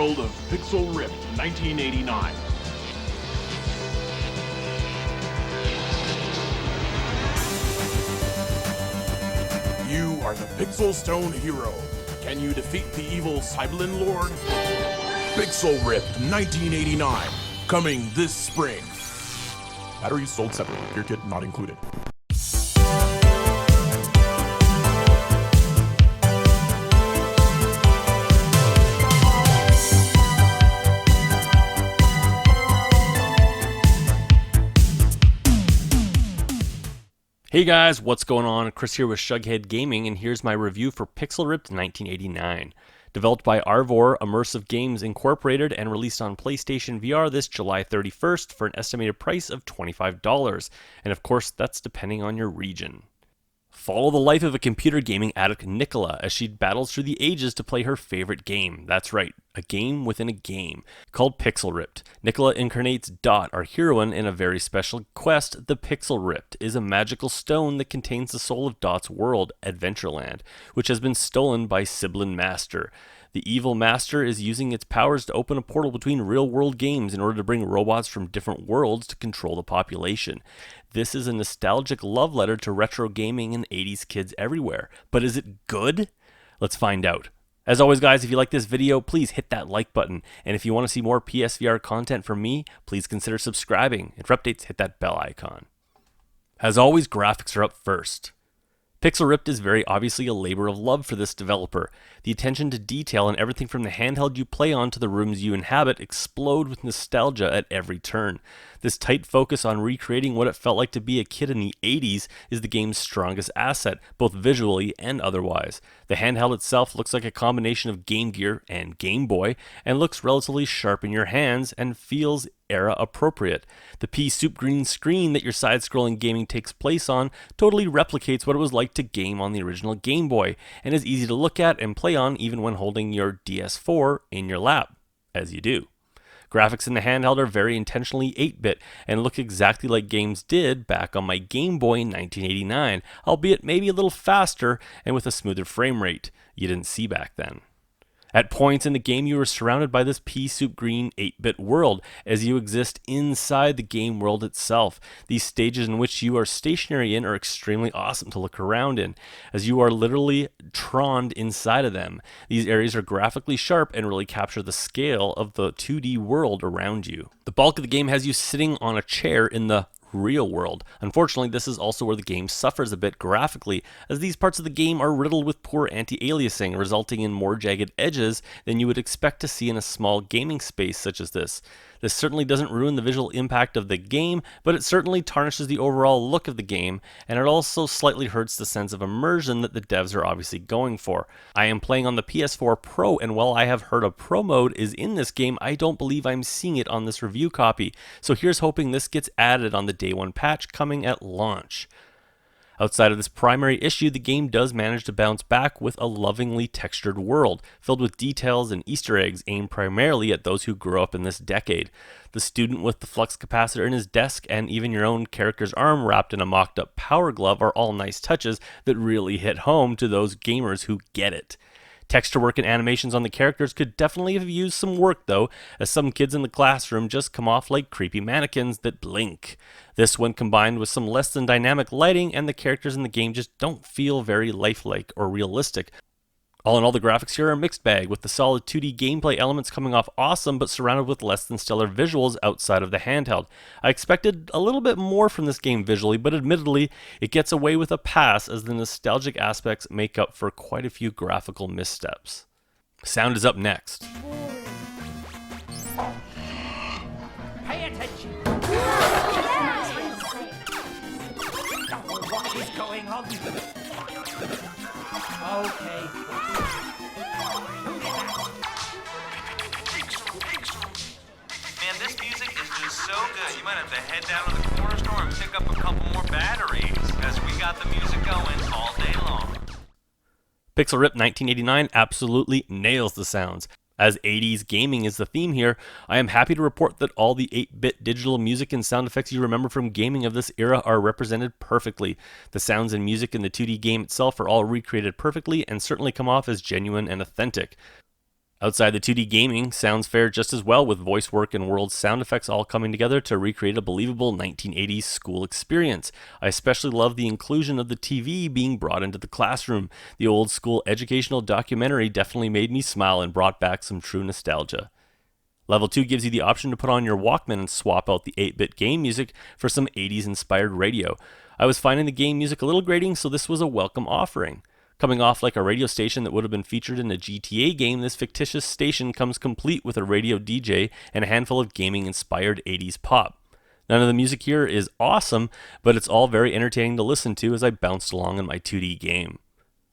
world of Pixel Ripped 1989. You are the Pixel Stone hero. Can you defeat the evil Cybelin Lord? Pixel Ripped 1989, coming this spring. Batteries sold separately, gear kit not included. Hey guys, what's going on? Chris here with Shughead Gaming, and here's my review for Pixel Ripped 1989. Developed by Arvor Immersive Games Incorporated and released on PlayStation VR this July 31st for an estimated price of $25. And of course, that's depending on your region. Follow the life of a computer gaming addict, Nicola, as she battles through the ages to play her favorite game. That's right, a game within a game, called Pixel Ripped. Nicola incarnates Dot, our heroine, in a very special quest. The Pixel Ripped is a magical stone that contains the soul of Dot's world, Adventureland, which has been stolen by Cybelin Master. The evil master is using its powers to open a portal between real-world games in order to bring robots from different worlds to control the population. This is a nostalgic love letter to retro gaming and 80s kids everywhere. But is it good? Let's find out. As always, guys, if you like this video, please hit that like button. And if you want to see more PSVR content from me, please consider subscribing. And for updates, hit that bell icon. As always, graphics are up first. Pixel Ripped is very obviously a labor of love for this developer. The attention to detail and everything from the handheld you play on to the rooms you inhabit explode with nostalgia at every turn. This tight focus on recreating what it felt like to be a kid in the 80s is the game's strongest asset, both visually and otherwise. The handheld itself looks like a combination of Game Gear and Game Boy, and looks relatively sharp in your hands and feels era appropriate. The pea soup green screen that your side-scrolling gaming takes place on totally replicates what it was like to game on the original Game Boy, and is easy to look at and play on even when holding your DS4 in your lap, as you do. Graphics in the handheld are very intentionally 8-bit and look exactly like games did back on my Game Boy in 1989, albeit maybe a little faster and with a smoother frame rate you didn't see back then. At points in the game, you are surrounded by this pea soup green 8-bit world as you exist inside the game world itself. These stages in which you are stationary in are extremely awesome to look around in, as you are literally troned inside of them. These areas are graphically sharp and really capture the scale of the 2D world around you. The bulk of the game has you sitting on a chair in the real world. Unfortunately, this is also where the game suffers a bit graphically, as these parts of the game are riddled with poor anti-aliasing, resulting in more jagged edges than you would expect to see in a small gaming space such as this. This certainly doesn't ruin the visual impact of the game, but it certainly tarnishes the overall look of the game, and it also slightly hurts the sense of immersion that the devs are obviously going for. I am playing on the PS4 Pro, and while I have heard a Pro mode is in this game, I don't believe I'm seeing it on this review copy. So here's hoping this gets added on the Day 1 patch coming at launch. Outside of this primary issue, the game does manage to bounce back with a lovingly textured world, filled with details and Easter eggs aimed primarily at those who grew up in this decade. The student with the flux capacitor in his desk, and even your own character's arm wrapped in a mocked-up power glove are all nice touches that really hit home to those gamers who get it. Texture work and animations on the characters could definitely have used some work though, as some kids in the classroom just come off like creepy mannequins that blink. This, when combined with some less than dynamic lighting, and the characters in the game just don't feel very lifelike or realistic. All in all, the graphics here are a mixed bag, with the solid 2D gameplay elements coming off awesome, but surrounded with less than stellar visuals outside of the handheld. I expected a little bit more from this game visually, but admittedly, it gets away with a pass as the nostalgic aspects make up for quite a few graphical missteps. Sound is up next. Pay attention. What is going on? Okay. Man, this music is just so good. You might have to head down to the corner store and pick up a couple more batteries, because we got the music going all day long. Pixel Ripped 1989 absolutely nails the sounds. As 80s gaming is the theme here, I am happy to report that all the 8-bit digital music and sound effects you remember from gaming of this era are represented perfectly. The sounds and music in the 2D game itself are all recreated perfectly and certainly come off as genuine and authentic. Outside the 2D gaming, sounds fare just as well with voice work and world sound effects all coming together to recreate a believable 1980s school experience. I especially love the inclusion of the TV being brought into the classroom. The old school educational documentary definitely made me smile and brought back some true nostalgia. Level 2 gives you the option to put on your Walkman and swap out the 8-bit game music for some 80s inspired radio. I was finding the game music a little grating, so this was a welcome offering. Coming off like a radio station that would have been featured in a GTA game, this fictitious station comes complete with a radio DJ and a handful of gaming-inspired 80s pop. None of the music here is awesome, but it's all very entertaining to listen to as I bounced along in my 2D game.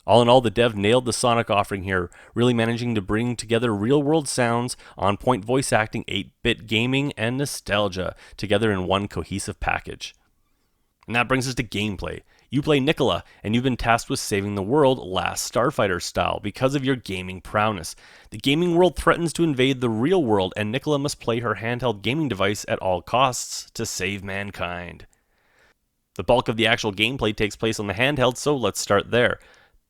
All in all, the dev nailed the Sonic offering here, really managing to bring together real-world sounds, on-point voice acting, 8-bit gaming, and nostalgia together in one cohesive package. And that brings us to gameplay. You play Nicola, and you've been tasked with saving the world Last Starfighter style because of your gaming prowess. The gaming world threatens to invade the real world, and Nicola must play her handheld gaming device at all costs to save mankind. The bulk of the actual gameplay takes place on the handheld, so let's start there.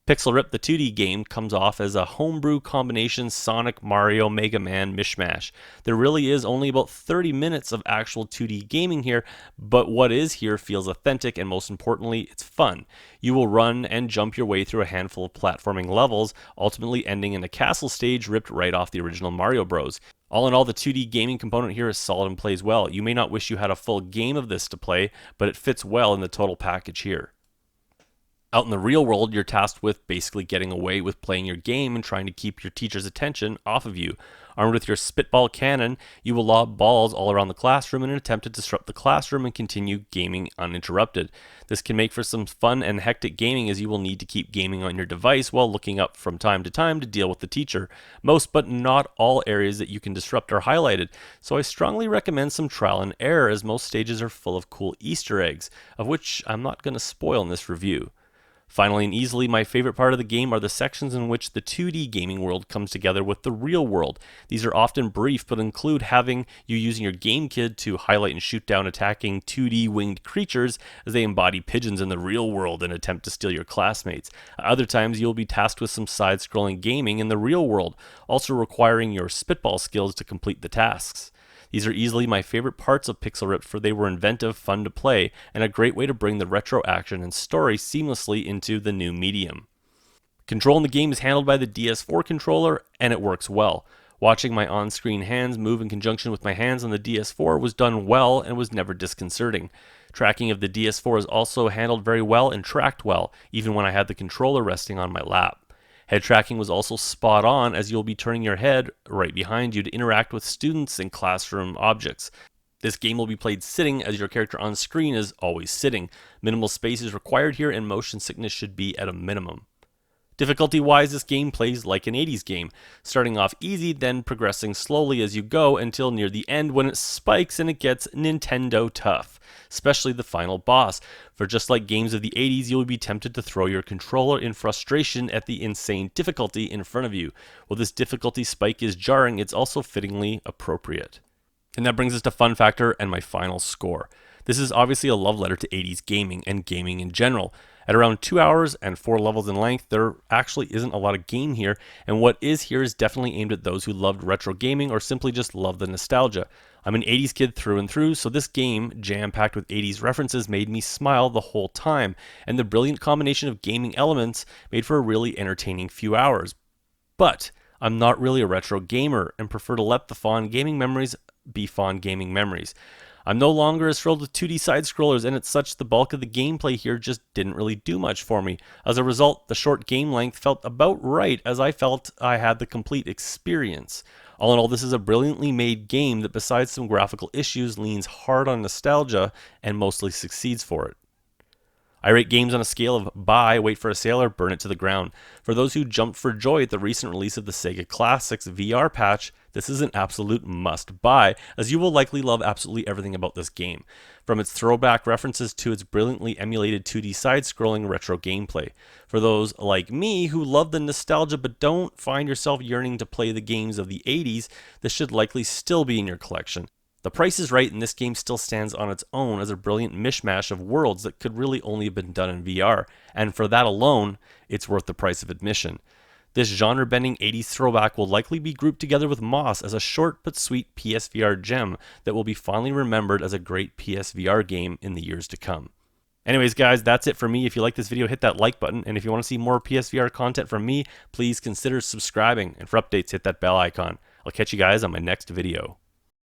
Pixel Rip, the 2D game, comes off as a homebrew combination Sonic, Mario, Mega Man mishmash. There really is only about 30 minutes of actual 2D gaming here, but what is here feels authentic, and most importantly, it's fun. You will run and jump your way through a handful of platforming levels, ultimately ending in a castle stage ripped right off the original Mario Bros. All in all, the 2D gaming component here is solid and plays well. You may not wish you had a full game of this to play, but it fits well in the total package here. Out in the real world, you're tasked with basically getting away with playing your game and trying to keep your teacher's attention off of you. Armed with your spitball cannon, you will lob balls all around the classroom in an attempt to disrupt the classroom and continue gaming uninterrupted. This can make for some fun and hectic gaming, as you will need to keep gaming on your device while looking up from time to time to deal with the teacher. Most but not all areas that you can disrupt are highlighted, so I strongly recommend some trial and error, as most stages are full of cool Easter eggs, of which I'm not going to spoil in this review. Finally and easily, my favorite part of the game are the sections in which the 2D gaming world comes together with the real world. These are often brief, but include having you using your game kit to highlight and shoot down attacking 2D winged creatures as they embody pigeons in the real world and attempt to steal your classmates. Other times, you'll be tasked with some side-scrolling gaming in the real world, also requiring your spitball skills to complete the tasks. These are easily my favorite parts of Pixel Ripped, for they were inventive, fun to play, and a great way to bring the retro action and story seamlessly into the new medium. Control in the game is handled by the DS4 controller, and it works well. Watching my on-screen hands move in conjunction with my hands on the DS4 was done well and was never disconcerting. Tracking of the DS4 is also handled very well and tracked well, even when I had the controller resting on my lap. Head tracking was also spot on, as you'll be turning your head right behind you to interact with students and classroom objects. This game will be played sitting, as your character on screen is always sitting. Minimal space is required here, and motion sickness should be at a minimum. Difficulty-wise, this game plays like an 80s game, starting off easy, then progressing slowly as you go until near the end, when it spikes and it gets Nintendo tough, especially the final boss. For just like games of the 80s, you will be tempted to throw your controller in frustration at the insane difficulty in front of you. While this difficulty spike is jarring, it's also fittingly appropriate. And that brings us to fun factor and my final score. This is obviously a love letter to 80s gaming and gaming in general. At around 2 hours and 4 levels in length, there actually isn't a lot of game here, and what is here is definitely aimed at those who loved retro gaming or simply just love the nostalgia. I'm an 80s kid through and through, so this game, jam-packed with 80s references, made me smile the whole time, and the brilliant combination of gaming elements made for a really entertaining few hours. But I'm not really a retro gamer and prefer to let the fond gaming memories be fond gaming memories. I'm no longer as thrilled with 2D side-scrollers, and it's such the bulk of the gameplay here just didn't really do much for me. As a result, the short game length felt about right, as I felt I had the complete experience. All in all, this is a brilliantly made game that, besides some graphical issues, leans hard on nostalgia and mostly succeeds for it. I rate games on a scale of buy, wait for a sale, or burn it to the ground. For those who jumped for joy at the recent release of the Sega Classics VR patch, this is an absolute must-buy, as you will likely love absolutely everything about this game, from its throwback references to its brilliantly emulated 2D side-scrolling retro gameplay. For those like me who love the nostalgia but don't find yourself yearning to play the games of the 80s, this should likely still be in your collection. The price is right, and this game still stands on its own as a brilliant mishmash of worlds that could really only have been done in VR, and for that alone, it's worth the price of admission. This genre-bending 80s throwback will likely be grouped together with Moss as a short but sweet PSVR gem that will be fondly remembered as a great PSVR game in the years to come. Anyways, guys, that's it for me. If you like this video, hit that like button, and if you want to see more PSVR content from me, please consider subscribing, and for updates, hit that bell icon. I'll catch you guys on my next video.